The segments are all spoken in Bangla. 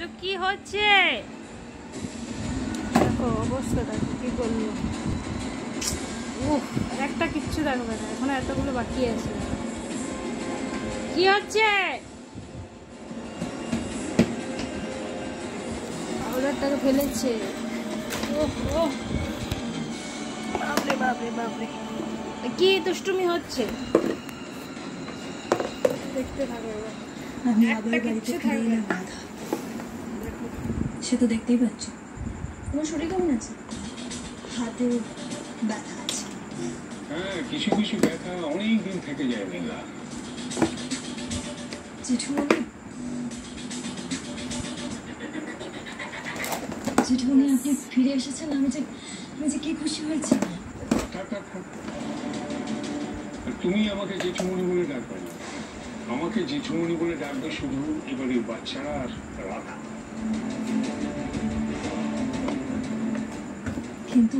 তো কি হচ্ছে দেখো অবস্থা, দেখো কি করলো। একটা কিচ্ছু দেখবে না, এখন এতগুলো বাকি আছে। কি হচ্ছে? পাউডারটাকে ফেলেছে। বাপরে বাপরে বাপরে, কি দুষ্টুমি হচ্ছে, দেখতে থাকো এবার। আমি আবার বাড়িতে ফিরে এলাম রাধা। সে তো দেখতেই পাচ্ছ। তোমার শরীর কেমন আছে? হাতে ব্যথা আছে। হ্যাঁ, কিছু কিছু ব্যথা অনেক দিন থেকে যায় মেলা। জেঠুমনি, জেঠুমনি আপনি ফিরে এসেছেন। আমি যে কি খুশি হয়েছি। তুমি আমাকে জেঠুমনি বলে ডাকবে না, আমাকে জেঠুমনি বলে ডাকবে শুধু এবারে বাচ্চারা আর রাধা। কিন্তু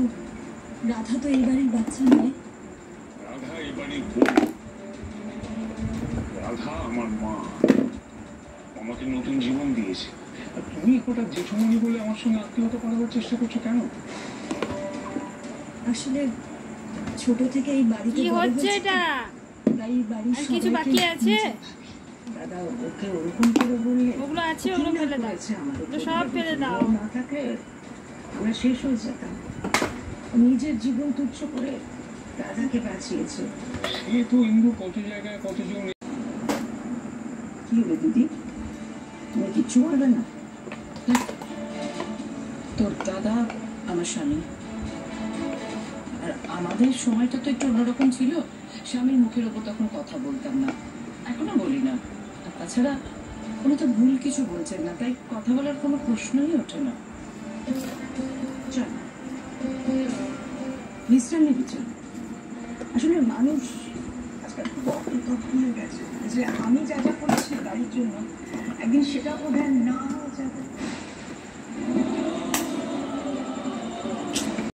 রাধা তো এই বাড়ির বাচ্চা নয়। রাধা এই বাড়ির বউ। রাধা আমার মা, আমাকে নতুন জীবন দিয়েছে। আর তুমি হঠাৎ জেঠুমনি বলে আমার সঙ্গে আত্মীয়তা করাবার চেষ্টা করছো কেন? আসলে ছোট থেকে এই বাড়িতে কি হচ্ছে এটা? এই বাড়ির কিছু বাকি আছে? দাদা ওকে ওরকম করে বললে ওগুলো আছে, ওগুলো ফেলে দাও, ওগুলো সব ফেলে দাও। না থাকলে আমরা শেষ হয়ে যেতাম। নিজের জীবন তুচ্ছ করে রাধাকে বাঁচিয়েছে। সে তো ইন্দু কত জায়গায় কতজন। কি হলো দিদি, তুমি কিচ্ছু বলবে না? তোর দাদা আমার স্বামী, আর আমাদের সময়টা তো একটু অন্যরকম ছিল। স্বামীর মুখের ওপর তখন কথা বলতাম না, এখনো বলি না। আর তাছাড়া উনি তো ভুল কিছু বলছেন না, তাই কথা বলার কোনো প্রশ্নই ওঠে না। চল বিশ্রাম নিবি, চল। আসলে মানুষ আজকাল খুব অকৃতজ্ঞ হয়ে গেছে যে আমি যা যা করেছি বাড়ির জন্য, একদিন সেটা বোধহয় না যাবে।